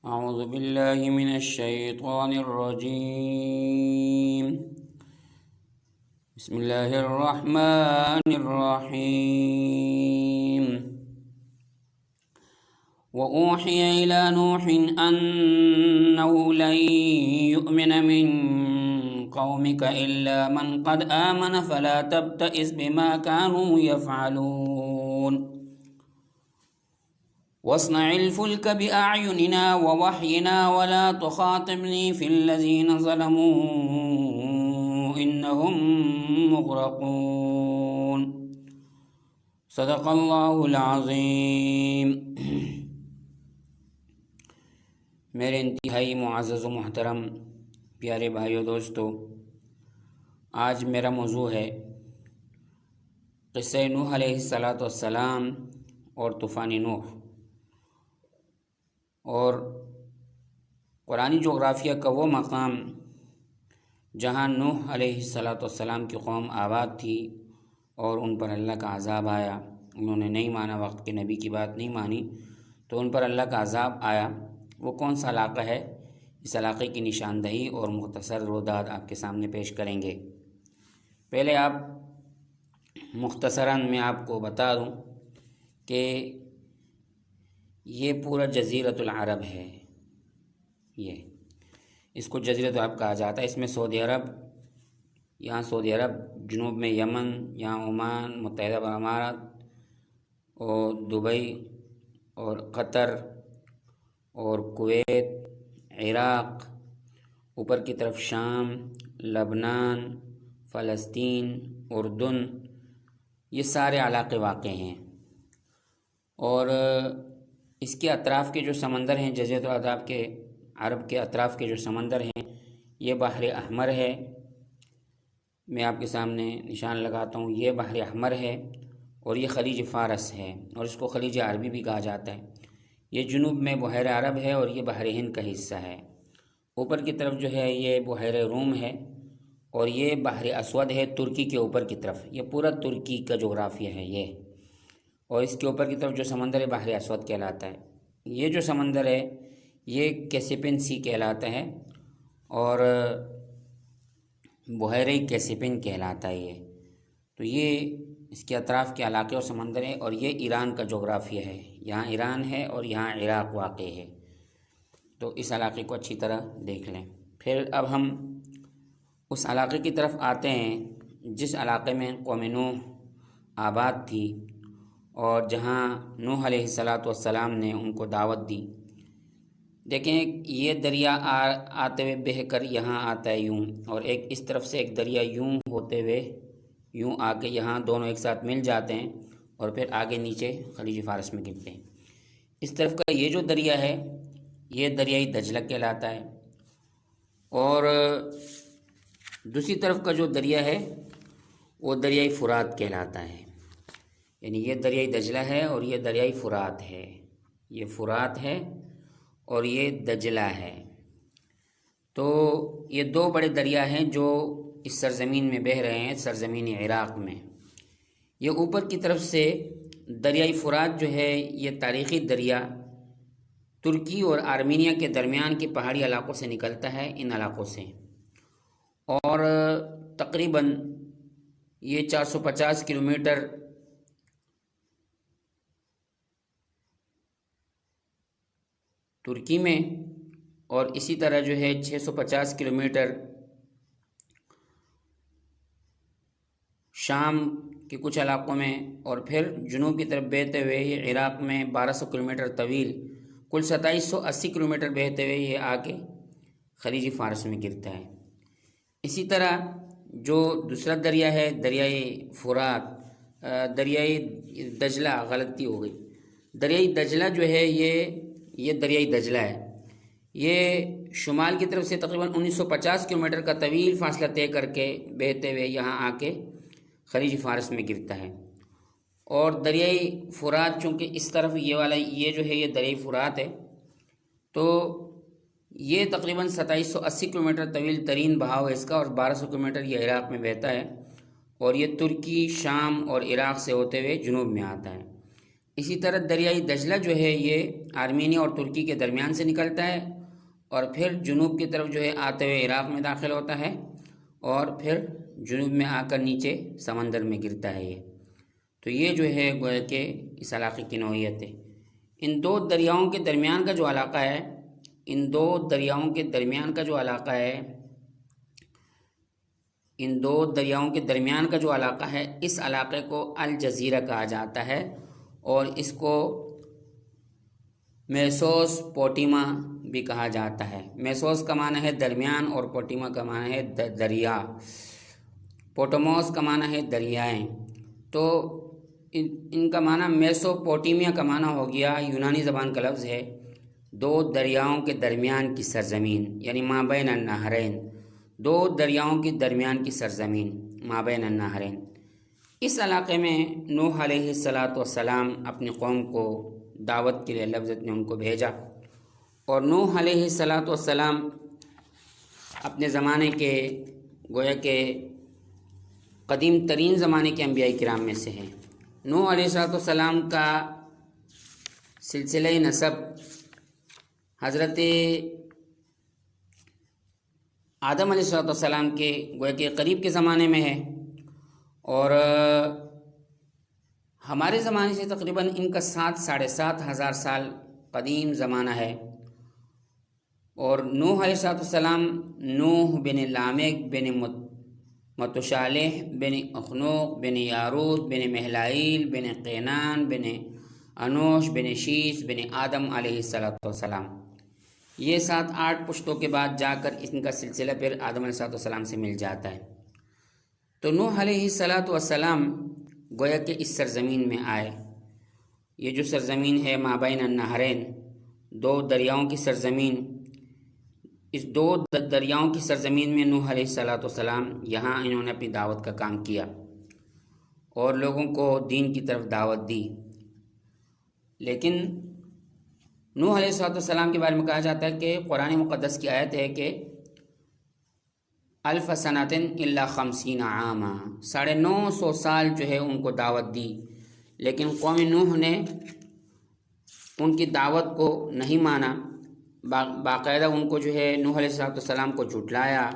أعوذ بالله من الشيطان الرجيم. بسم الله الرحمن الرحيم. وأوحي إلى نوح أنه لن يؤمن من قومك إلا من قد آمن فلا تبتئس بما كانوا يفعلون. واصنع الفلك بأعيننا ووحينا ولا تخاطبني في الذين ظلموا إنهم مغرقون. صدق اللہ العظیم. میرے انتہائی معزز و محترم پیارے بھائیو دوستو، آج میرا موضوع ہے قصہ نوح علیہ السلام اور طوفان نوح، اور قرآنی جغرافیہ کا وہ مقام جہاں نوح علیہ السلام کی قوم آباد تھی اور ان پر اللہ کا عذاب آیا. انہوں نے نہیں مانا، وقت کے نبی کی بات نہیں مانی تو ان پر اللہ کا عذاب آیا. وہ کون سا علاقہ ہے، اس علاقے کی نشاندہی اور مختصر روداد آپ کے سامنے پیش کریں گے. پہلے مختصراً میں آپ کو بتا دوں کہ یہ پورا جزیرۃ العرب ہے. یہ اس کو جزیرۃ العرب کہا جاتا ہے. اس میں سعودی عرب، جنوب میں یمن، یہاں عمان، متحدہ عرب امارات اور دبئی اور قطر اور کویت، عراق، اوپر کی طرف شام، لبنان، فلسطین، اردن، یہ سارے علاقے واقع ہیں. اور اس کے اطراف کے جو سمندر ہیں، جزیرۃ عرب کے اطراف کے جو سمندر ہیں، یہ بحر احمر ہے. میں آپ کے سامنے نشان لگاتا ہوں، یہ بحر احمر ہے اور یہ خلیج فارس ہے اور اس کو خلیج عربی بھی کہا جاتا ہے. یہ جنوب میں بحیر عرب ہے اور یہ بحر ہند کا حصہ ہے. اوپر کی طرف جو ہے یہ بحیر روم ہے اور یہ بحر اسود ہے ترکی کے اوپر کی طرف. یہ پورا ترکی کا جغرافیہ ہے یہ، اور اس کے اوپر کی طرف جو سمندر ہے بحر اسود کہلاتا ہے. یہ جو سمندر ہے یہ کیسپین سی کہلاتا ہے اور بحیرہ کیسپین کہلاتا ہے یہ. تو یہ اس کے اطراف کے علاقے اور سمندر ہے، اور یہ ایران کا جغرافیہ ہے. یہاں ایران ہے اور یہاں عراق واقع ہے. تو اس علاقے کو اچھی طرح دیکھ لیں. پھر اب ہم اس علاقے کی طرف آتے ہیں جس علاقے میں قوم نوح آباد تھی اور جہاں نوح علیہ السلام نے ان کو دعوت دی. دیکھیں، یہ دریا آتے ہوئے بہہ کر یہاں آتا ہے یوں، اور ایک اس طرف سے ایک دریا یوں ہوتے ہوئے یوں آ کے یہاں دونوں ایک ساتھ مل جاتے ہیں اور پھر آگے نیچے خلیج فارس میں گرتے ہیں. اس طرف کا یہ جو دریا ہے یہ دریائے دجلہ کہلاتا ہے، اور دوسری طرف کا جو دریا ہے وہ دریائے فرات کہلاتا ہے. یعنی یہ دریائے دجلہ ہے اور یہ دریائے فرات ہے. یہ فرات ہے اور یہ دجلہ ہے. تو یہ دو بڑے دریا ہیں جو اس سرزمین میں بہہ رہے ہیں، سرزمین عراق میں. یہ اوپر کی طرف سے دریائے فرات جو ہے یہ تاریخی دریا ترکی اور آرمینیا کے درمیان کے پہاڑی علاقوں سے نکلتا ہے، ان علاقوں سے، اور تقریباً یہ 450 کلومیٹر ترکی میں اور اسی طرح جو ہے 650 کلومیٹر شام کے کچھ علاقوں میں، اور پھر جنوب کی طرف بہتے ہوئے یہ عراق میں 1200 کلومیٹر طویل، کل 2780 کلومیٹر بہتے ہوئے یہ آ کے خلیج فارس میں گرتا ہے. اسی طرح جو دوسرا دریا ہے دریائے فرات، دریائے دجلہ، غلطی ہو گئی، دریائے دجلہ جو ہے یہ دریائے دجلہ ہے. یہ شمال کی طرف سے تقریباً 1950 کلومیٹر کا طویل فاصلہ طے کر کے بہتے ہوئے یہاں آ کے خلیج فارس میں گرتا ہے. اور دریائے فرات چونکہ اس طرف یہ جو ہے یہ دریائے فرات ہے، تو یہ تقریباً 2780 کلومیٹر طویل ترین بہاؤ ہے اس کا، اور 1200 کلومیٹر یہ عراق میں بہتا ہے، اور یہ ترکی، شام اور عراق سے ہوتے ہوئے جنوب میں آتا ہے. اسی طرح دریائے دجلہ جو ہے یہ آرمینیا اور ترکی کے درمیان سے نکلتا ہے اور پھر جنوب کی طرف جو ہے آتے ہوئے عراق میں داخل ہوتا ہے اور پھر جنوب میں آ کر نیچے سمندر میں گرتا ہے یہ. تو یہ جو ہے گویا کہ اس علاقے کی نوعیت ہے. ان دو دریاؤں کے درمیان کا جو علاقہ ہے ان دو دریاؤں کے درمیان کا جو علاقہ ہے اس علاقے کو الجزیرہ کہا جاتا ہے اور اس کو میسوس پوٹیما بھی کہا جاتا ہے. میسوس کا معنی ہے درمیان اور پوٹیما کا معنی ہے دریا. پوٹوموس کا معنی ہے دریائیں. تو ان کا معنی میسوپوٹیمیا کا معنی ہو گیا، یونانی زبان کا لفظ ہے، دو دریاؤں کے درمیان کی سرزمین، یعنی مابین النہرین، دو دریاؤں کے درمیان کی سرزمین مابین النہرین. اس علاقے میں نوح علیہ السلام اپنی قوم کو دعوت کے لیے اللہ نے ان کو بھیجا، اور نوح علیہ السلام اپنے زمانے کے گویا کہ قدیم ترین زمانے کے انبیاء کرام میں سے ہیں. نوح علیہ السلام کا سلسلہ نسب حضرت آدم علیہ السلام کے گویا کہ قریب کے زمانے میں ہے، اور ہمارے زمانے سے تقریباً ان کا 7,500 سال قدیم زمانہ ہے. اور نوح علیہ السلام نوح بن لامک بن متشالح بن اخنوق بن یارود بن مہلائیل بن قینان بن انوش بن شیس بن آدم علیہ السلام، یہ 7-8 پشتوں کے بعد جا کر ان کا سلسلہ پھر آدم علیہ السلام سے مل جاتا ہے. تو نوح علیہ السلام گویا کہ اس سرزمین میں آئے. یہ جو سرزمین ہے مابین النہرین، دو دریاؤں کی سرزمین، اس دو دریاؤں کی سرزمین میں نوح علیہ السلام یہاں انہوں نے اپنی دعوت کا کام کیا اور لوگوں کو دین کی طرف دعوت دی. لیکن نوح علیہ السلام کے بارے میں کہا جاتا ہے کہ قرآن مقدس کی آیت ہے کہ 1000 سنۃ الا 50 عاما، 950 سال جو ہے ان کو دعوت دی، لیکن قوم نوح نے ان کی دعوت کو نہیں مانا. باقاعدہ ان کو جو ہے نوح علیہ السلام کو جھٹلایا،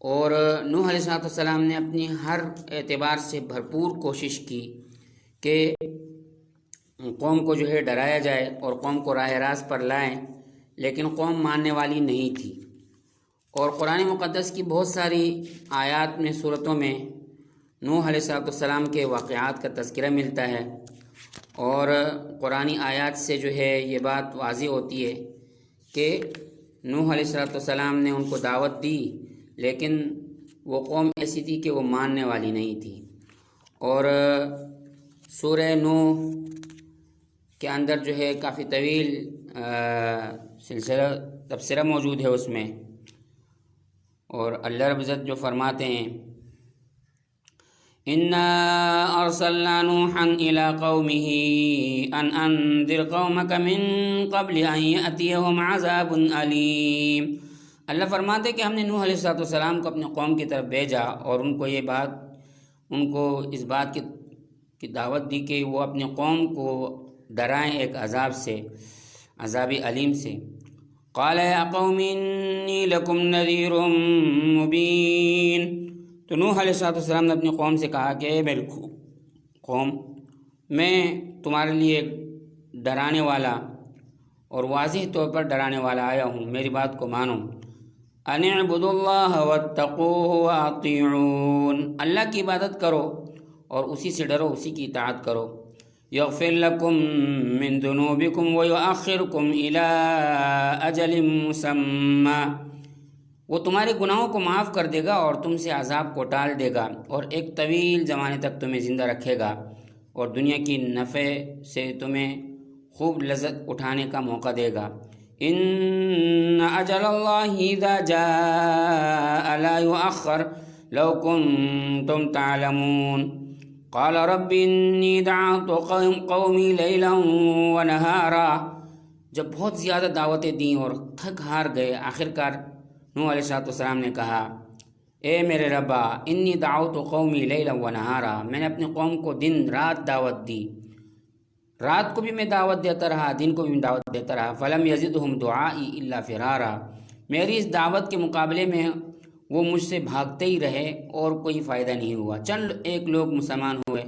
اور نوح علیہ السلام نے اپنی ہر اعتبار سے بھرپور کوشش کی کہ قوم کو جو ہے ڈرایا جائے اور قوم کو راہ راست پر لائیں، لیکن قوم ماننے والی نہیں تھی. اور قرآن مقدس کی بہت ساری آیات میں صورتوں میں نوح علیہ السلام کے واقعات کا تذکرہ ملتا ہے، اور قرآنی آیات سے جو ہے یہ بات واضح ہوتی ہے کہ نوح علیہ السلام نے ان کو دعوت دی، لیکن وہ قوم ایسی تھی کہ وہ ماننے والی نہیں تھی. اور سورہ نوح کے اندر جو ہے کافی طویل سلسلہ تبصرہ موجود ہے اس میں، اور اللہ رب العزت جو فرماتے ہیں اِنَّا أَرْسَلْنَا نُوحًا إِلَىٰ قَوْمِهِ أَنْ أَنذِرْ قَوْمَكَ مِن قَبْلِ أَن يَأْتِيَهُمْ عَذَابٌ أَلِيمٌ. اللہ فرماتے کہ ہم نے نوح علیہ السلام کو اپنے قوم کی طرف بھیجا اور ان کو اس بات کی دعوت دی کہ وہ اپنے قوم کو ڈرائیں ایک عذاب سے، عذاب علیم سے. قال یا قوم انی لکم نذیر مبین. تو نوح علیہ السلام نے اپنی قوم سے کہا کہ اے میری قوم، میں تمہارے لیے ڈرانے والا اور واضح طور پر ڈرانے والا آیا ہوں، میری بات کو مانو. ان اعبدوا اللہ واتقوہ واطیعون، اللہ کی عبادت کرو اور اسی سے ڈرو، اسی کی اطاعت کرو. یغفر لکم من ذنوبکم ویؤخرکم الی اجل مسمی، وہ تمہارے گناہوں کو معاف کر دے گا اور تم سے عذاب کو ٹال دے گا اور ایک طویل زمانے تک تمہیں زندہ رکھے گا اور دنیا کی نفع سے تمہیں خوب لذت اٹھانے کا موقع دے گا. ان اجل اللہ اذا جاء لا یؤخر لو کنتم تعلمون. قال رب انی دعوت قومی لیلا ونہارا. جب بہت زیادہ دعوتیں دیں اور تھک ہار گئے، آخرکار نوح علیہ السلام نے کہا اے میرے ربا انی دعوت قومی لیلا ونہارا، میں نے اپنی قوم کو دن رات دعوت دی، رات کو بھی میں دعوت دیتا رہا، دن کو بھی میں دعوت دیتا رہا، فلم یزدہم دعائی الا فرارا، میری اس دعوت کے مقابلے میں وہ مجھ سے بھاگتے ہی رہے اور کوئی فائدہ نہیں ہوا، چند ایک لوگ مسلمان ہوئے۔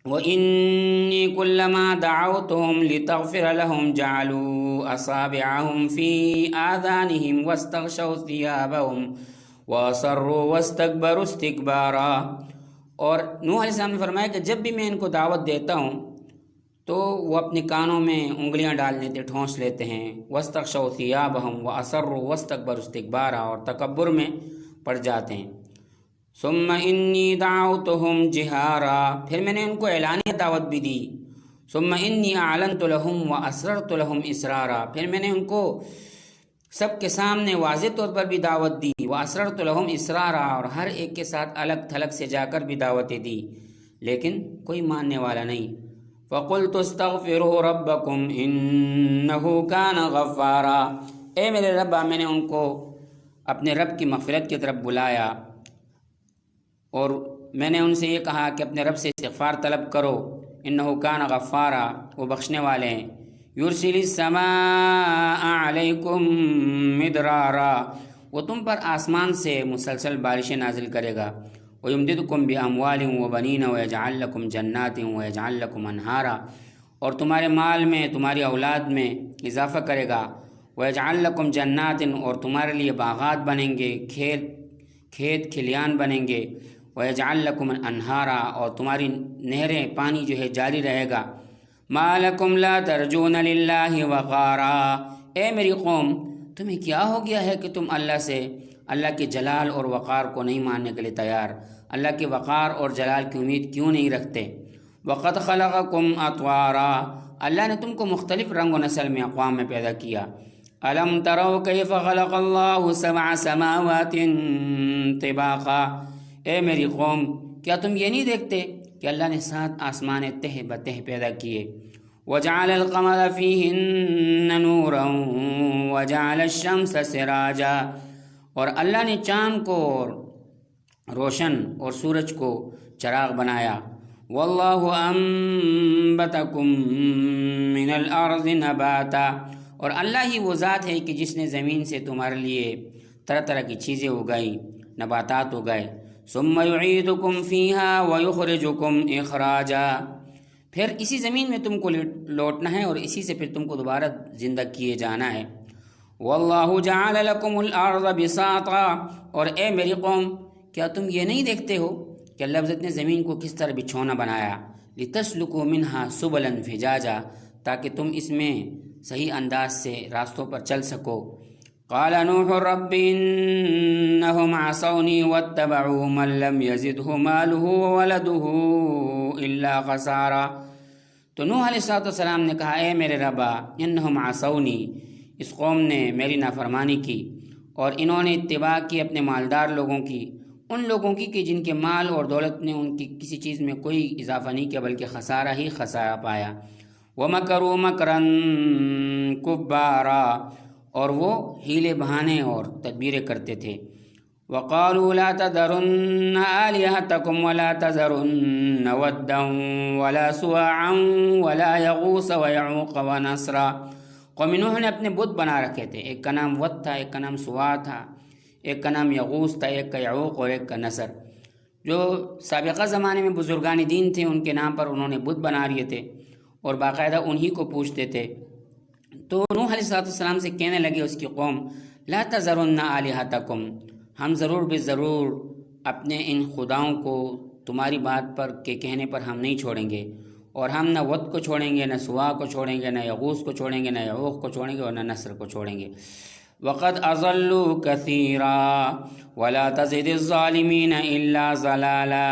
وَإِنِّي كُلَّمَا دَعَوْتُهُمْ لِتَغْفِرَ لَهُمْ جَعَلُوا أَصَابِعَهُمْ فِي آذَانِهِمْ وَاسْتَغْشَوْا ثِيَابَهُمْ وَأَصَرُّوا وَاسْتَكْبَرُوا اسْتِكْبَارًا۔ اور نوح علیہ السلام نے فرمایا کہ جب بھی میں ان کو دعوت دیتا ہوں تو وہ اپنے کانوں میں انگلیاں ڈال لیتے، ٹھونس لیتے ہیں، وَاسْتَغْشَوْا ثِيَابَهُمْ وَأَصَرُّوا وَاسْتَكْبَرُوا اسْتِكْبَارًا، اور تکبر میں پڑ جاتے ہیں۔ ثم انی دعوتهم جہارا، پھر میں نے ان کو اعلانیہ دعوت بھی دی۔ ثم انی اعلنت لهم واسررت لهم اسرارا، پھر میں نے ان کو سب کے سامنے واضح طور پر بھی دعوت دی، واسررت لهم اسرارا، اور ہر ایک کے ساتھ الگ تھلگ سے جا کر بھی دعوتیں دی، لیکن کوئی ماننے والا نہیں۔ فقلت استغفروا ربکم انه کان غفارا، اے میرے رب، میں نے ان کو اپنے رب کی مغفرت کی طرف بلایا اور میں نے ان سے یہ کہا کہ اپنے رب سے استغفار طلب کرو، انہو کان غفارا، وہ بخشنے والے ہیں۔ یرسل السماء علیکم مدرارا، وہ تم پر آسمان سے مسلسل بارشیں نازل کرے گا۔ ویمددکم باموال وبنین ویجعل لکم جنات ویجعل لکم انہارا، اور تمہارے مال میں، تمہاری اولاد میں اضافہ کرے گا۔ ویجعل لکم جنات، اور تمہارے لیے باغات بنیں گے، کھیت کھلیان بنیں گے۔ وَيَجْعَلْ لَكُمْ أَنْهَارًا، اور تمہاری نہریں، پانی جو ہے جاری رہے گا۔ مَا لَكُمْ لَا تَرْجُونَ لِلَّهِ وَقَارًا، اے میری قوم، تمہیں کیا ہو گیا ہے کہ تم اللہ کے جلال اور وقار کو نہیں ماننے کے لیے تیار، اللہ کے وقار اور جلال کی امید کیوں نہیں رکھتے؟ وَقَدْ خَلَقَكُمْ أَطْوَارًا، اللہ نے تم کو مختلف رنگ و نسل میں، اقوام میں پیدا کیا۔ أَلَمْ تَرَوْا كَيْفَ خَلَقَ اللَّهُ سَبْعَ سَمَاوَاتٍ طِبَاقًا، اے میری قوم، کیا تم یہ نہیں دیکھتے کہ اللہ نے 7 آسمان تہ بتہ پیدا کیے؟ وَجَعَلَ الْقَمَرَ فِيهِنَّ نُورًا وَجَعَلَ الشَّمْسَ سِرَاجًا، اور اللہ نے چاند کو روشن اور سورج کو چراغ بنایا۔ وَاللَّهُ أَنبَتَكُم مِّنَ الْأَرْضِ نَبَاتًا، اور اللہ ہی وہ ذات ہے کہ جس نے زمین سے تمہارے لیے طرح طرح کی چیزیں اگائی، نباتات اگائے۔ ثم یعیدکم فیہا ویخرجکم اخراجا، پھر اسی زمین میں تم کو لوٹنا ہے اور اسی سے پھر تم کو دوبارہ زندہ کیے جانا ہے۔ واللہ جعل لکم الارض بساطا، اور اے میری قوم، کیا تم یہ نہیں دیکھتے ہو کہ اللہ عزت نے زمین کو کس طرح بچھونا بنایا؟ لتسلکوا منہا سبلا فجاجا، تاکہ تم اس میں صحیح انداز سے راستوں پر چل سکو۔ قال نوح رب انہم عصونی واتبعوا من لم یزدہ مالہ وولدہ الا خسارا، تو نوح علیہ السلام نے کہا، اے میرے ربا، انہم عصونی، اس قوم نے میری نافرمانی کی اور انہوں نے اتباع کی اپنے مالدار لوگوں کی، ان لوگوں کی کہ جن کے مال اور دولت نے ان کی کسی چیز میں کوئی اضافہ نہیں کیا بلکہ خسارہ ہی خسارہ پایا۔ وَمَكَرُوا مَكْرًا كُبَّارًا، اور وہ ہیلے بہانے اور تدبیریں کرتے تھے۔ وَقَالُوا لَا تَذَرُنَّ آلِهَتَكُمْ وَلَا تَذَرُنَّ وَدًّا وَلَا سُوَاعًا وَلَا يَغُوثَ وَيَعُوقَ وَنَسْرًا، قوم نوح نے اپنے بت بنا رکھے تھے، ایک کا نام ود تھا، ایک کا نام سوا تھا، ایک کا نام یغوث تھا، ایک کا یعوق اور ایک کا نصر۔ جو سابقہ زمانے میں بزرگان دین تھے ان کے نام پر انہوں نے بت بنا لیے تھے اور باقاعدہ انہی کو پوجتے تھے۔ تو نوح علیہ السلام سے کہنے لگے اس کی قوم، لا تذرن آلہتکم، ہم ضرور بضرور اپنے ان خداؤں کو تمہاری بات پر کے کہنے پر ہم نہیں چھوڑیں گے، اور ہم نہ ود کو چھوڑیں گے، نہ سوا کو چھوڑیں گے، نہ یغوث کو چھوڑیں گے، نہ یعوق کو چھوڑیں گے، اور نہ نصر کو چھوڑیں گے۔ وقد اضلوا كثيرا ولا تزد الظالمين الا ضلالا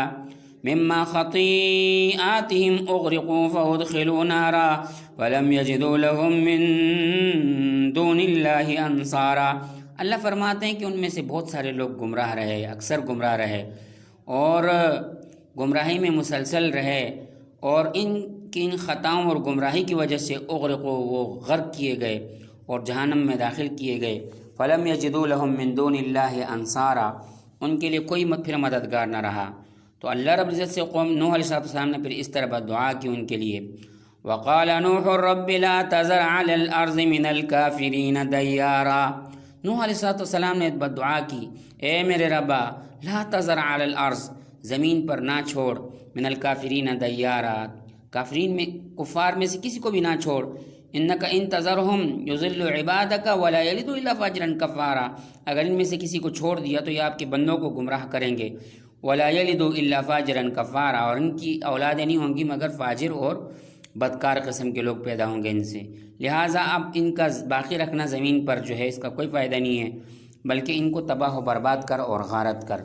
مما خطيئاتهم اغرقوا فادخلوا نارا ولم يجدوا لهم من دون الله انصارا، اللہ فرماتے ہیں کہ ان میں سے بہت سارے لوگ گمراہ رہے، اکثر گمراہ رہے اور گمراہی میں مسلسل رہے، اور ان کی ان خطاؤں اور گمراہی کی وجہ سے اغرقوا، وہ غرق کیے گئے اور جہنم میں داخل کیے گئے۔ فلم یجدوا لهم من دون اللہ انصارا، ان کے لیے کوئی پھر مددگار نہ رہا۔ تو اللہ رب العزت سے قوم نوح علیہ السلام نے پھر اس طرح دعا کی ان کے لیے۔ وقال نوح رب لا تذر علی الارض من الکافرین دیارا۔ نوح علیہ السلام نے بد دعا کی، اے میرے ربا لا تذر علی الارض، زمین پر نہ چھوڑ، من الکافرین دیارا، کافرین میں کفار میں سے کسی کو بھی نہ چھوڑ، انک ان تذرہم یضل عبادک ولا یلد الا فاجرا کفارا، اگر ان میں سے کسی کو چھوڑ دیا تو یہ آپ کے بندوں کو گمراہ کریں گے، ولا یلد الا فاجرا کفارا، اور ان کی اولادیں نہیں ہوں گی مگر فاجر اور بدکار قسم کے لوگ پیدا ہوں گے ان سے، لہٰذا اب ان کا باقی رکھنا زمین پر جو ہے اس کا کوئی فائدہ نہیں ہے، بلکہ ان کو تباہ و برباد کر اور غارت کر۔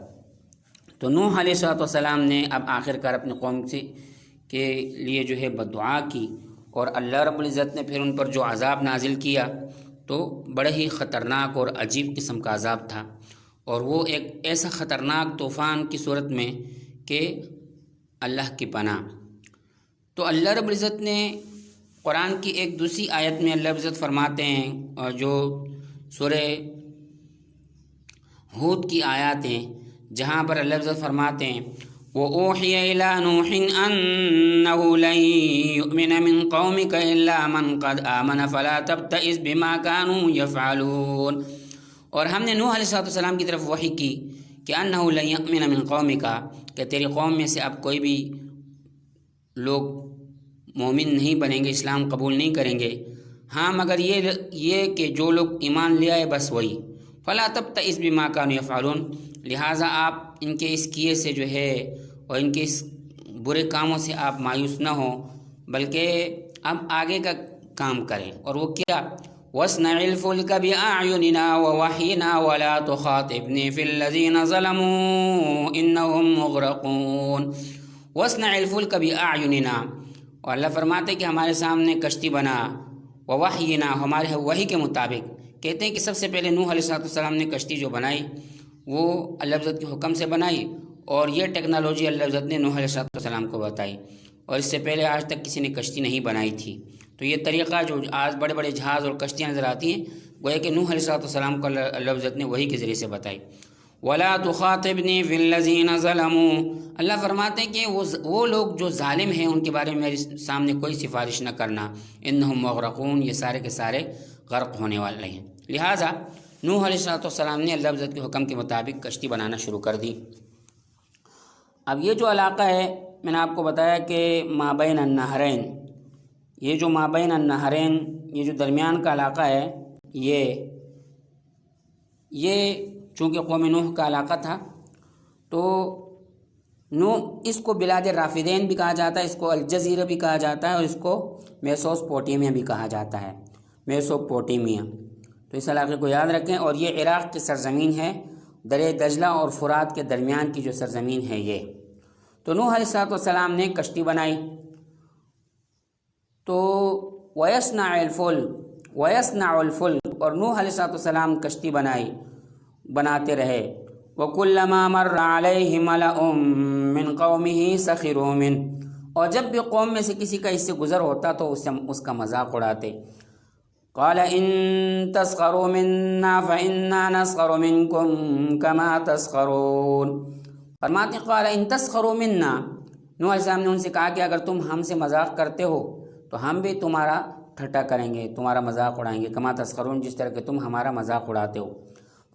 تو نوح علیہ السلام نے اب آخر کار اپنی قوم سے کے لیے جو ہے بد دعا کی، اور اللہ رب العزت نے پھر ان پر جو عذاب نازل کیا تو بڑے ہی خطرناک اور عجیب قسم کا عذاب تھا، اور وہ ایک ایسا خطرناک طوفان کی صورت میں کہ اللہ کی پناہ۔ تو اللہ رب العزت نے قرآن کی ایک دوسری آیت میں اللہ رب العزت فرماتے ہیں، اور جو سورہ ہود کی آیات ہیں، جہاں پر اللہ رب العزت فرماتے ہیں وَأُوحِيَ إِلَىٰ نُوحٍ أَنَّهُ لَن يُؤْمِنَ مِن قَوْمِكَ إِلَّا مَن قَدْ آمَنَ فَلَا تَبْتَئِسْ بِمَا كَانُوا يَفْعَلُونَ، اور ہم نے نوح علیہ السلام کی طرف وحی کی کہ أَنَّهُ لَن يُؤْمِنَ مِن قَوْمِكَ، کہ تیری قوم میں سے اب کوئی بھی لوگ مومن نہیں بنیں گے، اسلام قبول نہیں کریں گے، ہاں مگر یہ کہ جو لوگ ایمان لے آئے بس وہی، فلا تبتئس بما كانوا يفعلون، لہٰذا آپ ان کے اس کیے سے جو ہے اور ان کے اس برے کاموں سے آپ مایوس نہ ہوں، بلکہ اب آگے کا کام کریں، اور وہ کیا؟ وَاصْنَعِ الْفُلْكَ بِأَعْيُنِنَا وَوَحْيِنَا وَلَا تُخَاطِبْنِي فِي الَّذِينَ ظَلَمُوا إِنَّهُمْ مُغْرَقُونَ۔ وَاصْنَعِ الْفُلْكَ بِأَعْيُنِنَا، اور اللہ فرماتے کہ ہمارے سامنے کشتی بنا، وَوَحْيِنَا، ہمارے وحی کے مطابق۔ کہتے ہیں کہ سب سے پہلے نوح علیہ السلام نے کشتی جو بنائی وہ اللہ عزت کے حکم سے بنائی، اور یہ ٹیکنالوجی اللہ عزت نے نوح علیہ السلام کو بتائی، اور اس سے پہلے آج تک کسی نے کشتی نہیں بنائی تھی۔ تو یہ طریقہ جو آج بڑے بڑے جہاز اور کشتیاں نظر آتی ہیں، گویا کہ نوح علیہ السلام کو اللہ عزت نے وحی کے ذریعے سے بتائی۔ وَلَا تُخَاطِبْنِي فِي الَّذِينَ ظَلَمُوا، اللہ فرماتے ہیں کہ وہ لوگ جو ظالم ہیں ان کے بارے میں میرے سامنے کوئی سفارش نہ کرنا، إِنَّهُمْ مُغْرَقُونَ، یہ سارے کے سارے غرق ہونے والے ہیں۔ لہٰذا نوح علیہ السلام نے اللہ عزت کے حکم کے مطابق کشتی بنانا شروع کر دی۔ اب یہ جو علاقہ ہے میں نے آپ کو بتایا کہ مابین النہرین، یہ جو مابین النہرین، یہ جو درمیان کا علاقہ ہے، یہ چونکہ قوم نوح کا علاقہ تھا تو نوح اس کو بلاد رافدین بھی کہا جاتا ہے، اس کو الجزیرہ بھی کہا جاتا ہے، اور اس کو میسوپوٹیمیا بھی کہا جاتا ہے، میسوپوٹیمیا۔ تو اس علاقے کو یاد رکھیں، اور یہ عراق کی سرزمین ہے، دریا دجلہ اور فرات کے درمیان کی جو سرزمین ہے یہ۔ تو نوح علیہ السلام نے کشتی بنائی، تو وَيَصْنَعُ الْفُلْكَ، اور نوح علیہ السلام کشتی بناتے رہے۔ وَكُلَّمَا مَرَّ عَلَيْهِ مَلَأٌ مِّن قَوْمِهِ سَخِرُوا مِنْهُ، اور جب بھی قوم میں سے کسی کا اس سے گزر ہوتا تو اس کا مذاق اڑاتے۔ قال ان تسخروا منا فإنا نسخر منكم كما تسخرون، فرماتے قال ان تسخروا منا، نوح علیہ السلام نے ان سے کہا کہ اگر تم ہم سے مذاق کرتے ہو تو ہم بھی تمہارا ٹھٹا کریں گے، تمہارا مذاق اڑائیں گے، کما تسخرون، جس طرح کہ تم ہمارا مذاق اڑاتے ہو۔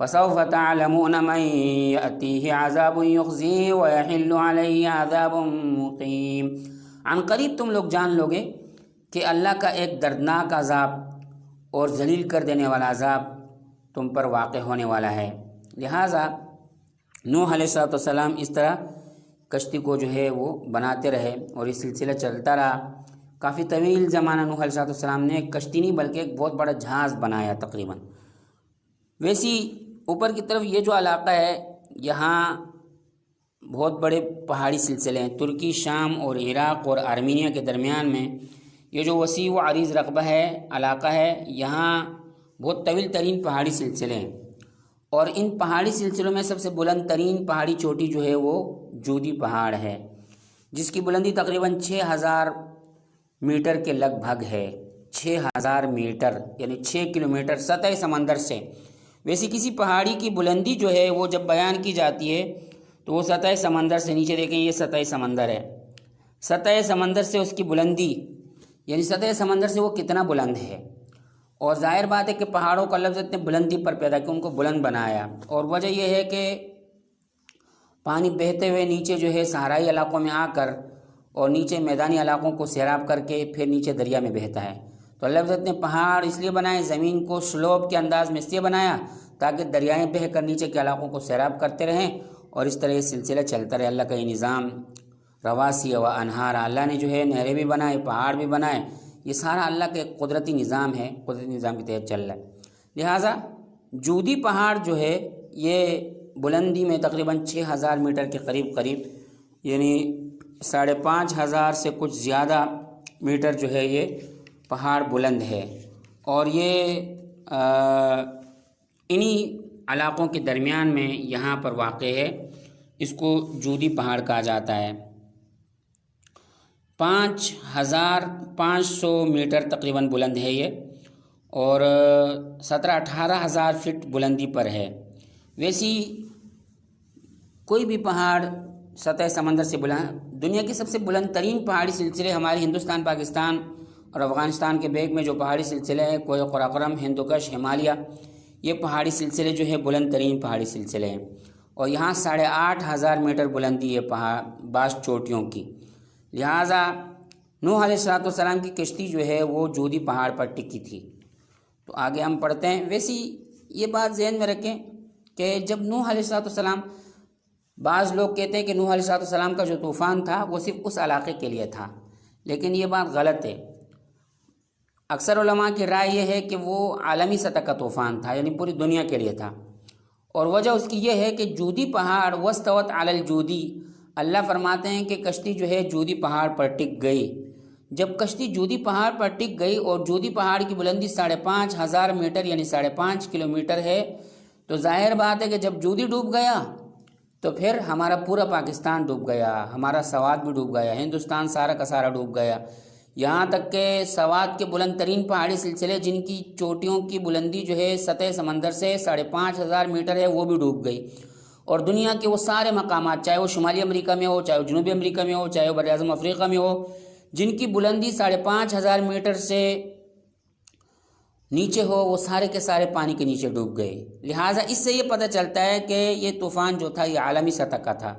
فسوف تعلمون من يأتيه عذاب يخزيه ويحل عليه عذاب مقيم، عن قریب تم لوگ جان لوگے کہ اللہ کا ایک دردناک عذاب اور ذلیل کر دینے والا عذاب تم پر واقع ہونے والا ہے۔ لہٰذا نوح علیہ السلام اس طرح کشتی کو جو ہے وہ بناتے رہے، اور یہ سلسلہ چلتا رہا کافی طویل زمانہ۔ نوح علیہ السلام نے ایک کشتی نہیں بلکہ ایک بہت بڑا جہاز بنایا تقریباً۔ ویسی اوپر کی طرف یہ جو علاقہ ہے یہاں بہت بڑے پہاڑی سلسلے ہیں، ترکی، شام اور عراق اور آرمینیا کے درمیان میں یہ جو وسیع و عریض رقبہ ہے، علاقہ ہے، یہاں بہت طویل ترین پہاڑی سلسلے ہیں، اور ان پہاڑی سلسلوں میں سب سے بلند ترین پہاڑی چوٹی جو ہے وہ جودی پہاڑ ہے، جس کی بلندی تقریباً 6000 میٹر کے لگ بھگ ہے، 6000 میٹر یعنی 6 کلومیٹر سطح سمندر سے۔ ویسی کسی پہاڑی کی بلندی جو ہے وہ جب بیان کی جاتی ہے تو وہ سطح سمندر سے، نیچے دیکھیں یہ سطح سمندر ہے، سطح سمندر سے اس کی بلندی یعنی سطح سمندر سے وہ کتنا بلند ہے۔ اور ظاہر بات ہے کہ پہاڑوں کا لفظ اتنے بلندی پر پیدا کہ ان کو بلند بنایا، اور وجہ یہ ہے کہ پانی بہتے ہوئے نیچے جو ہے صحرائی علاقوں میں آ کر اور نیچے میدانی علاقوں کو سیراب کر کے پھر نیچے دریا میں بہتا ہے۔ تو اللہ حضرت نے پہاڑ اس لیے بنائے، زمین کو سلوپ کے انداز میں اس لیے بنایا تاکہ دریائیں بہہ کر نیچے کے علاقوں کو سیراب کرتے رہیں، اور اس طرح یہ سلسلہ چلتا رہے۔ اللہ کا یہ نظام، رواسی و انہار، اللہ نے جو ہے نہریں بھی بنائے، پہاڑ بھی بنائے، یہ سارا اللہ کے قدرتی نظام ہے، قدرتی نظام کے تحت چل رہا ہے۔ لہٰذا جودی پہاڑ جو ہے یہ بلندی میں تقریباً 6000 میٹر کے قریب یعنی 5500 سے کچھ زیادہ میٹر جو ہے یہ پہاڑ بلند ہے، اور یہ انہی علاقوں کے درمیان میں یہاں پر واقع ہے۔ اس کو جودی پہاڑ کہا جاتا ہے۔ 5500 میٹر تقریباً بلند ہے یہ، اور 17-18 ہزار فٹ بلندی پر ہے۔ ویسی کوئی بھی پہاڑ سطح سمندر سے بلند، دنیا کے سب سے بلند ترین پہاڑی سلسلے ہمارے ہندوستان، پاکستان اور افغانستان کے بیگ میں جو پہاڑی سلسلے ہیں، کوہ قراقرم، ہندوکش، ہمالیہ، یہ پہاڑی سلسلے جو ہے بلند ترین پہاڑی سلسلے ہیں، اور یہاں 8500 میٹر بلندی ہے پہاڑ بعض چوٹیوں کی۔ لہٰذا نوح علیہ السلام کی کشتی جو ہے وہ جودی پہاڑ پر ٹکی تھی۔ تو آگے ہم پڑھتے ہیں۔ ویسی یہ بات ذہن میں رکھیں کہ جب نوح علیہ السلام، بعض لوگ کہتے ہیں کہ نوح علیہ السلام کا جو طوفان تھا وہ صرف اس علاقے کے لیے تھا، لیکن یہ بات غلط ہے۔ اکثر علماء کی رائے یہ ہے کہ وہ عالمی سطح کا طوفان تھا، یعنی پوری دنیا کے لیے تھا، اور وجہ اس کی یہ ہے کہ جودی پہاڑ واستوت علی الجودی، اللہ فرماتے ہیں کہ کشتی جو ہے جودی پہاڑ پر ٹک گئی۔ جب کشتی جودی پہاڑ پر ٹک گئی اور جودی پہاڑ کی بلندی 5500 میٹر یعنی 5.5 کلومیٹر ہے، تو ظاہر بات ہے کہ جب جودی ڈوب گیا تو پھر ہمارا پورا پاکستان ڈوب گیا، ہمارا سوات بھی ڈوب گیا، ہندوستان سارا کا سارا ڈوب گیا، یہاں تک کہ سوات کے بلند ترین پہاڑی سلسلے جن کی چوٹیوں کی بلندی جو ہے سطح سمندر سے 5500 میٹر ہے وہ بھی ڈوب گئی، اور دنیا کے وہ سارے مقامات، چاہے وہ شمالی امریکہ میں ہو، چاہے وہ جنوبی امریکہ میں ہو، چاہے وہ براعظم افریقہ میں ہو، جن کی بلندی 5500 میٹر سے نیچے ہو، وہ سارے کے سارے پانی کے نیچے ڈوب گئے۔ لہٰذا اس سے یہ پتہ چلتا ہے کہ یہ طوفان جو تھا یہ عالمی سطح کا تھا،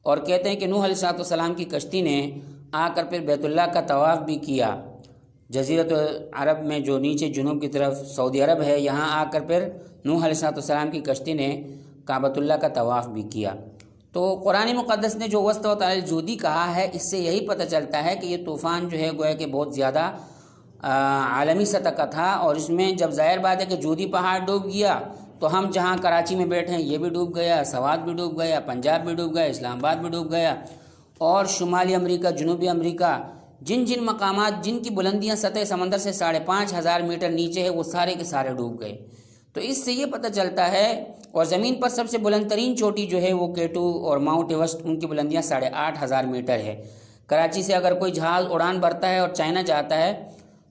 اور کہتے ہیں کہ نوح علیہ السلام کی کشتی نے آ کر پھر بیت اللہ کا طواف بھی کیا، جزیرۃ عرب میں جو نیچے جنوب کی طرف سعودی عرب ہے، یہاں آ کر پھر نوح علیہ السلام کی کشتی نے کعبۃ اللہ کا طواف بھی کیا۔ تو قرآن مقدس نے جو واستوت علی الجودی کہا ہے، اس سے یہی پتہ چلتا ہے کہ یہ طوفان جو ہے گویا کہ بہت زیادہ عالمی سطح کا تھا، اور اس میں جب ظاہر بات ہے کہ جودی پہاڑ ڈوب گیا تو ہم جہاں کراچی میں بیٹھے ہیں یہ بھی ڈوب گیا، سوات بھی ڈوب گیا، پنجاب بھی ڈوب گیا، اسلام آباد بھی ڈوب گیا، اور شمالی امریکہ، جنوبی امریکہ، جن مقامات جن کی بلندیاں سطح سمندر سے 5500 میٹر نیچے ہے وہ سارے کے سارے ڈوب گئے۔ تو اس سے یہ پتہ چلتا ہے، اور زمین پر سب سے بلند ترین چوٹی جو ہے وہ K2 اور ماؤنٹ ایورسٹ، ان کی بلندیاں 8500 میٹر ہے۔ کراچی سے اگر کوئی جہاز اڑان بھرتا ہے اور چائنا جاتا ہے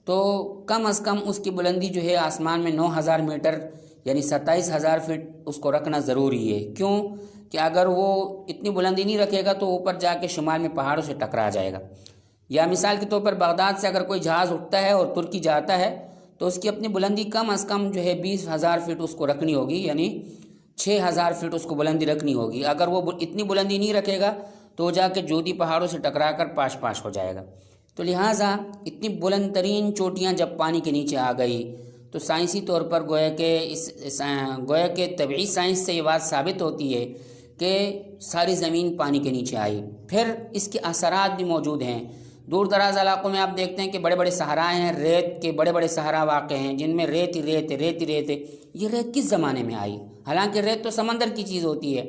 تو کم از کم اس کی بلندی جو ہے آسمان میں 9000 میٹر یعنی 27000 فٹ اس کو رکھنا ضروری ہے۔ کیوں کہ اگر وہ اتنی بلندی نہیں رکھے گا تو اوپر جا کے شمال میں پہاڑوں سے ٹکرا جائے گا۔ یا مثال کے طور پر بغداد سے اگر کوئی جہاز اٹھتا ہے اور ترکی جاتا ہے تو اس کی اپنی بلندی کم از کم جو ہے 20000 فٹ اس کو رکھنی ہوگی، یعنی 6000 فٹ اس کو بلندی رکھنی ہوگی۔ اگر وہ اتنی بلندی نہیں رکھے گا تو جا کے جودی پہاڑوں سے ٹکرا کر پاش ہو جائے گا۔ تو لہٰذا اتنی بلند ترین چوٹیاں جب پانی کے نیچے آ گئی تو سائنسی طور پر گویا کہ طبعی سائنس سے یہ بات ثابت ہوتی ہے کہ ساری زمین پانی کے نیچے آئی۔ پھر اس کے اثرات بھی موجود ہیں۔ دور دراز علاقوں میں آپ دیکھتے ہیں کہ بڑے بڑے صحرائے ہیں، ریت کے بڑے بڑے صحرا واقع ہیں جن میں ریت ہی ریت ہے۔ یہ ریت کس زمانے میں آئی؟ حالانکہ ریت تو سمندر کی چیز ہوتی ہے،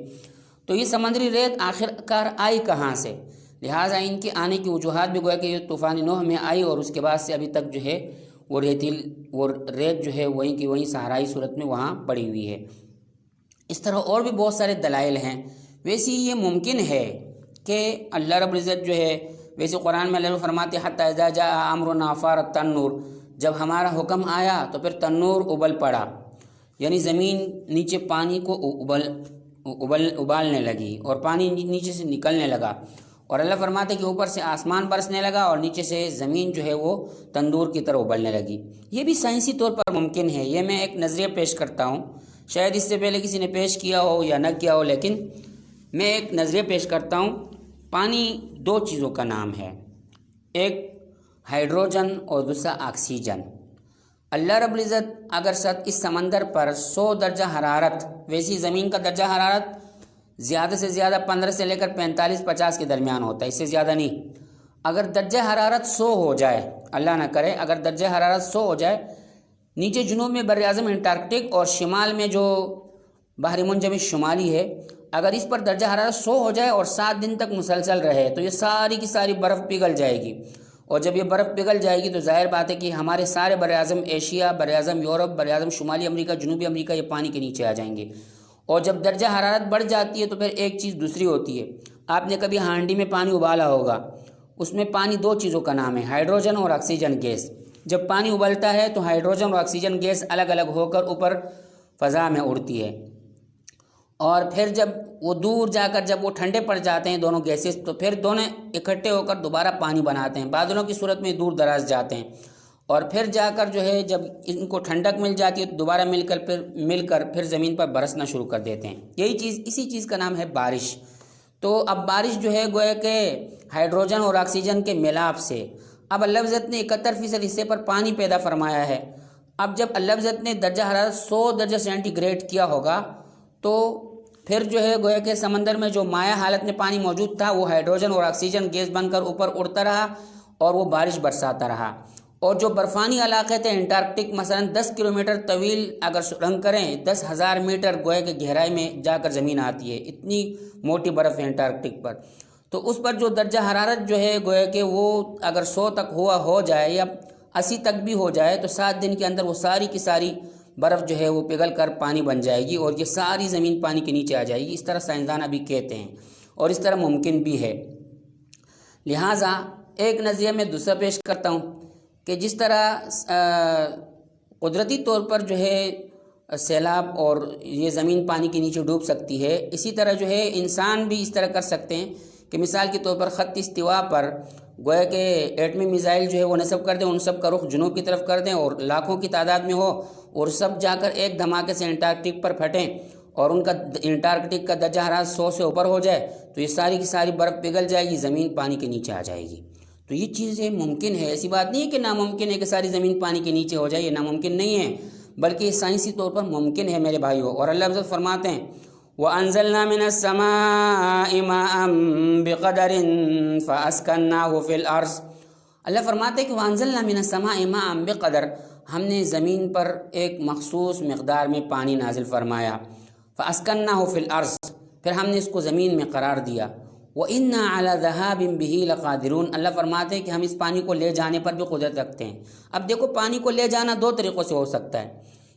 تو یہ سمندری ریت آخر کار آئی کہاں سے؟ لہٰذا ان کے آنے کی وجوہات بھی گویا کہ یہ طوفان نوح میں آئی، اور اس کے بعد سے ابھی تک جو ہے وہ ریت جو ہے وہیں کی وہیں صحرائی صورت میں وہاں پڑی ہوئی ہے۔ اس طرح اور بھی بہت سارے دلائل ہیں۔ ویسے یہ ممکن ہے کہ اللہ رب العزت جو ہے، ویسے قرآن میں اللہ فرماتے حتی اذا جاء امرنا فارت تنور، جب ہمارا حکم آیا تو پھر تنور ابل پڑا، یعنی زمین نیچے پانی کو ابالنے لگی اور پانی نیچے سے نکلنے لگا، اور اللہ فرماتے کہ اوپر سے آسمان برسنے لگا اور نیچے سے زمین جو ہے وہ تندور کی طرح ابلنے لگی۔ یہ بھی سائنسی طور پر ممکن ہے۔ یہ میں ایک نظریہ پیش کرتا ہوں، شاید اس سے پہلے کسی نے پیش کیا ہو یا نہ کیا ہو، لیکن میں ایک نظریہ پیش کرتا ہوں۔ پانی دو چیزوں کا نام ہے، ایک ہائیڈروجن اور دوسرا آکسیجن۔ اللہ رب العزت اگر اس سمندر پر 100 درجہ حرارت، ویسی زمین کا درجہ حرارت زیادہ سے زیادہ 15 سے لے کر 45-50 کے درمیان ہوتا ہے، اس سے زیادہ نہیں۔ اگر درجہ حرارت 100 ہو جائے، اللہ نہ کرے اگر درجہ حرارت 100 ہو جائے، نیچے جنوب میں بر اعظم انٹارکٹک اور شمال میں جو بحر منجمد شمالی ہے، اگر اس پر درجہ حرارت 100 ہو جائے اور 7 دن تک مسلسل رہے تو یہ ساری کی ساری برف پگھل جائے گی، اور جب یہ برف پگھل جائے گی تو ظاہر بات ہے کہ ہمارے سارے بر اعظم ایشیا، بر اعظم یورپ، بر اعظم شمالی امریکہ، جنوبی امریکہ یہ پانی کے نیچے آ جائیں گے۔ اور جب درجہ حرارت بڑھ جاتی ہے تو پھر ایک چیز دوسری ہوتی ہے۔ آپ نے کبھی ہانڈی میں پانی ابالا ہوگا، اس میں پانی دو چیزوں کا نام ہے، ہائیڈروجن اور آکسیجن گیس۔ جب پانی ابلتا ہے تو ہائیڈروجن اور آکسیجن گیس الگ الگ ہو کر اوپر فضا میں اڑتی ہے، اور پھر جب وہ دور جا کر جب وہ ٹھنڈے پڑ جاتے ہیں دونوں گیسز، تو پھر دونوں اکٹھے ہو کر دوبارہ پانی بناتے ہیں، بادلوں کی صورت میں دور دراز جاتے ہیں، اور پھر جا کر جو ہے جب ان کو ٹھنڈک مل جاتی ہے تو دوبارہ مل کر پھر زمین پر برسنا شروع کر دیتے ہیں۔ یہی چیز، اسی چیز کا نام ہے بارش۔ تو اب بارش جو ہے گویا کہ ہائیڈروجن اور آکسیجن کے ملاپ سے، اب اللہ عزت نے 71% حصے پر پانی پیدا فرمایا ہے۔ اب جب اللہ عزت نے درجہ حرارت 100 درجہ سینٹی گریڈ کیا ہوگا تو پھر جو ہے گویا کہ سمندر میں جو مائع حالت میں پانی موجود تھا وہ ہائیڈروجن اور آکسیجن گیس بن کر اوپر اڑتا رہا اور وہ بارش برساتا رہا۔ اور جو برفانی علاقے تھے انٹارکٹک، مثلا 10 کلومیٹر طویل اگر رنگ کریں، 10,000 میٹر گویا کہ گہرائی میں جا کر زمین آتی ہے، اتنی موٹی برف ہے انٹارکٹک پر۔ تو اس پر جو درجہ حرارت جو ہے گویا کہ وہ اگر 100 تک ہو جائے یا 80 تک بھی ہو جائے تو 7 دن کے اندر وہ ساری کی ساری برف جو ہے وہ پگھل کر پانی بن جائے گی اور یہ ساری زمین پانی کے نیچے آ جائے گی۔ اس طرح سائنسدان ابھی کہتے ہیں اور اس طرح ممکن بھی ہے۔ لہٰذا ایک نظریہ میں دوسرا پیش کرتا ہوں کہ جس طرح قدرتی طور پر جو ہے سیلاب اور یہ زمین پانی کے نیچے ڈوب سکتی ہے، اسی طرح جو ہے انسان بھی اس طرح کر سکتے ہیں کہ مثال کے طور پر خط استوا پر گویا کہ ایٹمی میزائل جو ہے وہ نصب کر دیں، ان سب کا رخ جنوب کی طرف کر دیں اور لاکھوں کی تعداد میں ہو اور سب جا کر ایک دھماکے سے انٹارکٹک پر پھٹیں اور ان کا انٹارکٹک کا درجہ حرارت 100 سے اوپر ہو جائے تو یہ ساری کی ساری برف پگھل جائے گی، زمین پانی کے نیچے آ جائے گی۔ تو یہ چیزیں ممکن ہے، ایسی بات نہیں ہے کہ ناممکن ہے کہ ساری زمین پانی کے نیچے ہو جائے، یہ ناممکن نہیں ہے بلکہ یہ سائنسی طور پر ممکن ہے میرے بھائیوں۔ اور اللہ عزت فرماتے ہیں وَأَنزَلْنَا مِنَ السَّمَاءِ مَاءً بِقَدَرٍ فَأَسْكَنَّاهُ فِي الْأَرْضِ۔ اللہ فرماتے ہیں کہ وَأَنزَلْنَا مِنَ السَّمَاءِ مَاءً بِقَدَرٍ، ہم نے زمین پر ایک مخصوص مقدار میں پانی نازل فرمایا، فَأَسْكَنَّاهُ فِي الْأَرْضِ، پھر ہم نے اس کو زمین میں قرار دیا۔ وَإِنَّا عَلَى ذَهَابٍ بِهِ لَقَادِرُونَ، اللہ فرماتے ہیں کہ ہم اس پانی کو لے جانے پر بھی قدرت رکھتے ہیں۔ اب دیکھو پانی کو لے جانا دو طریقوں سے ہو سکتا ہے،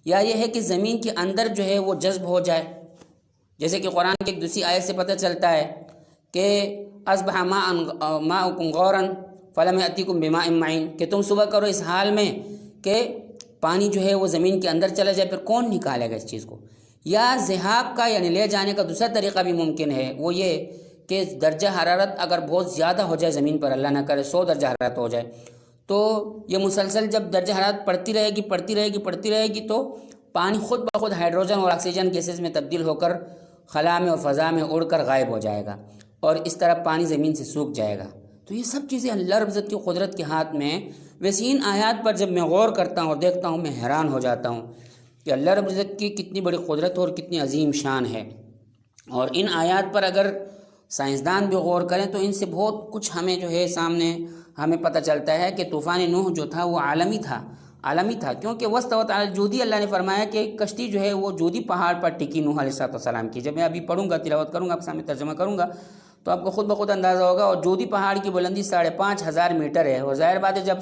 یا یہ ہے کہ زمین کے اندر جو ہے وہ جذب ہو جائے، جیسے کہ قرآن کی ایک دوسری آیت سے پتہ چلتا ہے کہ اصبح ماؤکم غورا فلم یأتیکم بماء معین، کہ تم صبح کرو اس حال میں کہ پانی جو ہے وہ زمین کے اندر چلا جائے، پھر کون نکالے گا اس چیز کو؟ یا ذہاب کا یعنی لے جانے کا دوسرا طریقہ بھی ممکن ہے، وہ یہ کہ درجہ حرارت اگر بہت زیادہ ہو جائے زمین پر، اللہ نہ کرے 100 درجہ حرارت ہو جائے، تو یہ مسلسل جب درجہ حرارت پڑتی رہے گی تو پانی خود بخود ہائیڈروجن اور آکسیجن گیسز میں تبدیل ہو کر خلا میں اور فضا میں اڑ کر غائب ہو جائے گا اور اس طرح پانی زمین سے سوکھ جائے گا۔ تو یہ سب چیزیں اللہ رب العزت کی قدرت کے ہاتھ میں۔ ویسے ان آیات پر جب میں غور کرتا ہوں اور دیکھتا ہوں میں حیران ہو جاتا ہوں کہ اللہ رب العزت کی کتنی بڑی قدرت اور کتنی عظیم شان ہے۔ اور ان آیات پر اگر سائنسدان بھی غور کریں تو ان سے بہت کچھ ہمیں جو ہے سامنے ہمیں پتہ چلتا ہے کہ طوفان نوح جو تھا وہ عالمی تھا کیونکہ واستوت علی الجودی، اللہ نے فرمایا کہ کشتی جو ہے وہ جودی پہاڑ پر ٹکی نوح علیہ السلام کی۔ جب میں ابھی پڑھوں گا، تلاوت کروں گا، آپ سامنے ترجمہ کروں گا تو آپ کو خود بخود اندازہ ہوگا۔ اور جودی پہاڑ کی بلندی 5,500 میٹر ہے، اور ظاہر بات ہے جب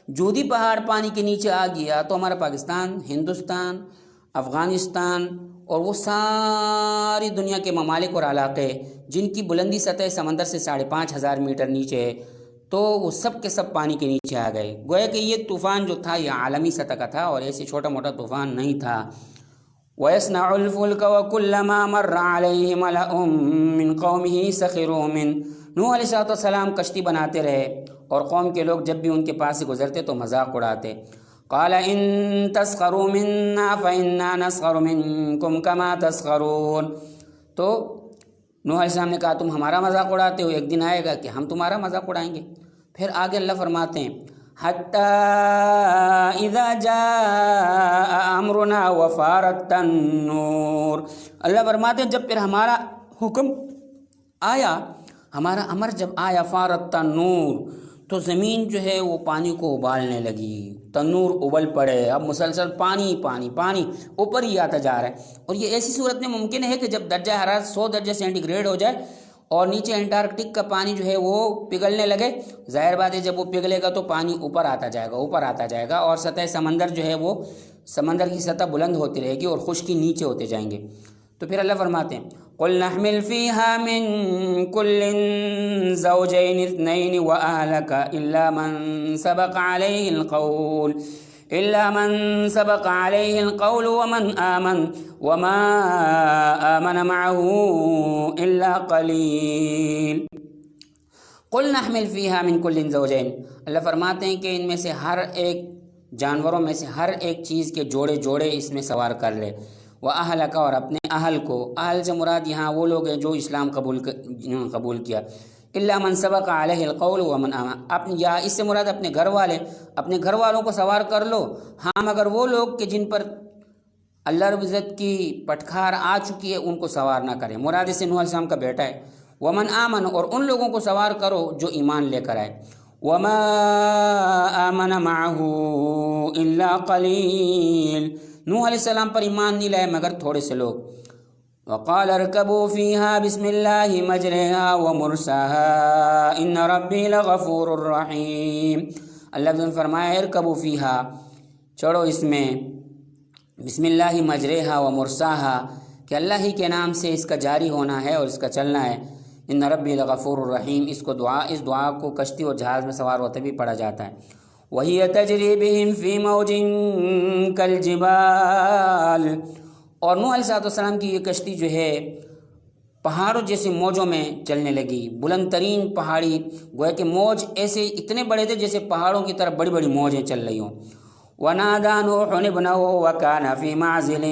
جودی پہاڑ پانی کے نیچے آ گیا تو ہمارا پاکستان، ہندوستان، افغانستان اور وہ ساری دنیا کے ممالک اور علاقے جن کی بلندی سطح سمندر سے 5,500 میٹر نیچے ہے، تو وہ سب کے سب پانی کے نیچے آ گئے۔ گویا کہ یہ طوفان جو تھا یہ عالمی سطح کا تھا اور ایسے چھوٹا موٹا طوفان نہیں تھا۔ وَيَصْنَعُ الْفُلْكَ وَكُلَّمَا مَرَّ عَلَيْهِ مَلَأٌ مِّن قَوْمِهِ سَخِرُوا مِنْهُ نوح علیہ السلام کشتی بناتے رہے اور قوم کے لوگ جب بھی ان کے پاس سے گزرتے تو مذاق اڑاتے. قال ان تسخروا منا فإنا نسخر منكم كما تسخرون. تو نوح علیہ السلام نے کہا تم ہمارا مذاق اڑاتے ہو، ایک دن آئے گا کہ ہم تمہارا مذاق اڑائیں گے. پھر آگے اللہ فرماتے ہیں حتی اذا جاء امرنا وفارت النور. اللہ فرماتے ہیں جب پھر ہمارا حکم آیا، ہمارا امر جب آیا، فارت النور، تو زمین جو ہے وہ پانی کو ابالنے لگی، تنور ابل پڑے، اب مسلسل پانی پانی پانی اوپر ہی آتا جا رہا ہے. اور یہ ایسی صورت میں ممکن ہے کہ جب درجہ حرارت 100 درجہ سینٹی گریڈ ہو جائے اور نیچے انٹارکٹک کا پانی جو ہے وہ پگھلنے لگے. ظاہر بات ہے جب وہ پگھلے گا تو پانی اوپر آتا جائے گا، اوپر آتا جائے گا، اور سطح سمندر جو ہے وہ سمندر کی سطح بلند ہوتی رہے گی اور خشکی نیچے ہوتے جائیں گے. تو پھر اللہ فرماتے ہیں قُلْ نَحْمِلْ فِيهَا مِن كُلٍّ زَوْجَيْنِ اثْنَيْنِ وَأَهْلَكَ إِلَّا مَن سَبَقَ عَلَيْهِ الْقَوْلُ وَمَنْ آمَنَ وَمَا آمَنَ مَعَهُ إِلَّا قَلِيلٌ. قُلْ نَحْمِلْ فِيهَا مِن كُلٍّ زَوْجَيْنِ. اللہ فرماتے ہیں کہ ان میں سے ہر ایک جانوروں میں سے ہر ایک چیز کے جوڑے جوڑے اس میں سوار کر لے. وَأَهْلَكَ، اور اپنے اہل کو. اہل سے مراد یہاں وہ لوگ ہیں جو اسلام قبول کیا. إِلَّا مَن سَبَقَ عَلَيْهِ الْقَوْلُ وَمَنْ آمَنَ، یا اس سے مراد اپنے گھر والے، اپنے گھر والوں کو سوار کر لو. ہاں مگر وہ لوگ کہ جن پر اللہ رب العزت کی پٹخار آ چکی ہے ان کو سوار نہ کریں. مراد اس سے نوح علیہ السلام کا بیٹا ہے. وَمَنْ آمَنَ، اور ان لوگوں کو سوار کرو جو ایمان لے کر آئے. وَمَا آمَنَ مَعَهُ إِلَّا قَلِيلٌ. نوح علیہ السلام پر ایمان نہیں لائے مگر تھوڑے سے لوگ. وقال اركبوا فيها بسم الله مجرها ومرساها ان ربي لغفور رحيم. اللہ نے فرمایا اركبوا فيها، چڑھو اس میں، بسم اللہ مجرها ومرساها، کہ اللہ ہی کے نام سے اس کا جاری ہونا ہے اور اس کا چلنا ہے. ان ربی لغفور الرحیم، اس دعا کو کشتی اور جہاز میں سوار ہوتے بھی پڑھا جاتا ہے. وَهِيَ تَجْرِي بِهِمْ فِي مَوْجٍ كَالْجِبَالِ. اور نوح علیہ السلام کی یہ کشتی جو ہے پہاڑوں جیسے موجوں میں چلنے لگی. بلند ترین پہاڑی، گویا کہ موج ایسے اتنے بڑے تھے جیسے پہاڑوں کی طرف بڑی بڑی موجیں چل رہی ہوں. وَنَادَى نُوحٌ ابْنَهُ وَكَانَ فِي مَعْزِلٍ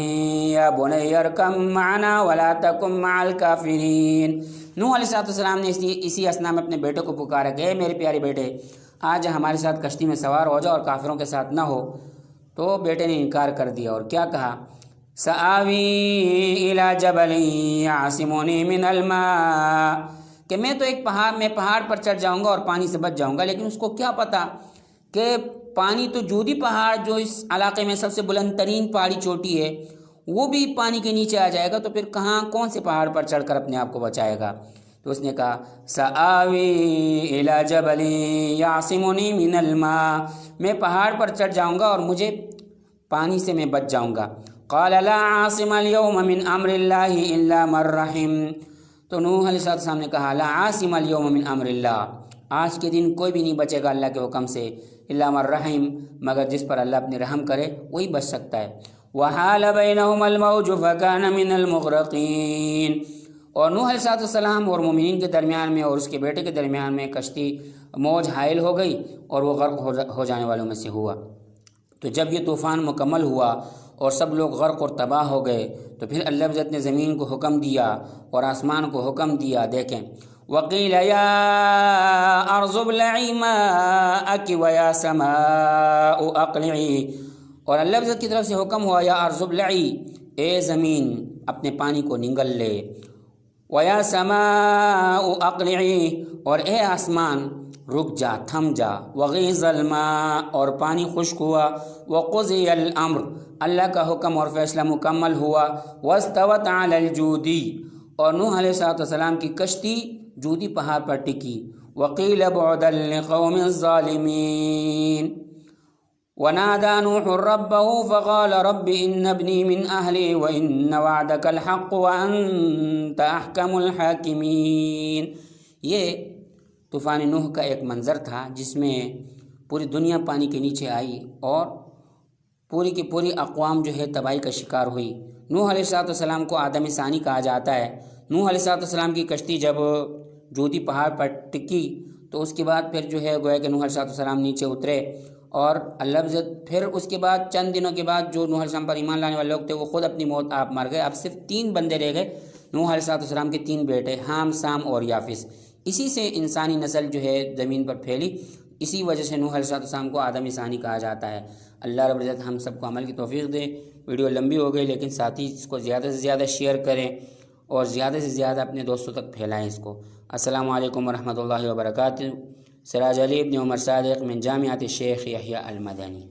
يَا بُنَيَّ ارْكَب مَّعَنَا وَلَا تَكُن مَّعَ الْكَافِرِينَ. نوح علیہ السلام نے اسی اثنا میں اپنے بیٹے کو پکارا کہ اے میرے پیارے بیٹے، آج ہمارے ساتھ کشتی میں سوار ہو جاؤ اور کافروں کے ساتھ نہ ہو. تو بیٹے نے انکار کر دیا اور کیا کہا، سآوی الی جبل یعصمنی من الماء، کہ میں تو پہاڑ پر چڑھ جاؤں گا اور پانی سے بچ جاؤں گا. لیکن اس کو کیا پتا کہ پانی تو جودی پہاڑ جو اس علاقے میں سب سے بلند ترین پہاڑی چوٹی ہے وہ بھی پانی کے نیچے آ جائے گا، تو پھر کون سے پہاڑ پر چڑھ کر اپنے آپ کو بچائے گا. تو اس نے کہا سآوی الی جبل یعصمنی من الماء، میں پہاڑ پر چڑھ جاؤں گا اور مجھے پانی سے میں بچ جاؤں گا. قال لا عاصم اليوم من امر اللہ الا من رحم. تو نوح علیہ السلام نے کہا لا عاصم اليوم من امر اللہ، آج کے دن کوئی بھی نہیں بچے گا اللہ کے حکم سے، الا من رحم، مگر جس پر اللہ اپنے رحم کرے وہی بچ سکتا ہے. وحال بینہم الموج فکان من المغرقین. اور نوح علیہ السلام اور مومنین کے درمیان میں اور اس کے بیٹے کے درمیان میں کشتی موج حائل ہو گئی اور وہ غرق ہو جانے والوں میں سے ہوا. تو جب یہ طوفان مکمل ہوا اور سب لوگ غرق اور تباہ ہو گئے تو پھر اللہ عزت نے زمین کو حکم دیا اور آسمان کو حکم دیا. دیکھیں وقیل یا ارض ابلعی ماءک ویا سماء اقلعی، اور اللہ عزت کی طرف سے حکم ہوا یا ارض ابلعی، اے زمین اپنے پانی کو نگل لے، ویا سماء اقلعی، اور اے آسمان رک جا، تھم جا، وغیض الماء، اور پانی خشک ہوا، وقضی الامر، اللہ کا حکم اور فیصلہ مکمل ہوا، واستوت علی الجودی، اور نوح علیہ السلام کی کشتی جودی پہاڑ پر ٹکی. وقیل بعدا لقوم الظالمین. ونادى نوح ربه فقال رب إن ابني من أهلي وإن وعدك الحق وأنت أحكم الحاكمين. یہ طوفان نوح کا ایک منظر تھا جس میں پوری دنیا پانی کے نیچے آئی اور پوری کی پوری اقوام جو ہے تباہی کا شکار ہوئی. نوح علیہ السلام کو آدم ثانی کہا جاتا ہے. نوح علیہ السلام کی کشتی جب جوتی پہاڑ پر ٹکی تو اس کے بعد پھر جو ہے گویا کہ نوح علیہ السلام نیچے اترے، اور اللہ عزت پھر اس کے بعد چند دنوں کے بعد جو نوح علیہ السلام پر ایمان لانے والے لوگ تھے وہ خود اپنی موت آپ مر گئے۔ اب صرف 3 بندے رہ گئے، نوح علیہ السلام کے 3 بیٹے حام، سام اور یافس۔ اسی سے انسانی نسل جو ہے زمین پر پھیلی، اسی وجہ سے نوح علیہ السلام کو آدم ثانی کہا جاتا ہے۔ اللہ رب العزت ہم سب کو عمل کی توفیق دے۔ ویڈیو لمبی ہو گئی لیکن ساتھی اس کو زیادہ سے زیادہ شیئر کریں اور زیادہ سے زیادہ اپنے دوستوں تک پھیلائیں اس کو۔ السلام علیکم ورحمۃ اللہ وبرکاتہ۔ سراج علی ابن عمر صادق من جامعۃ الشیخ یحییٰ المدنی۔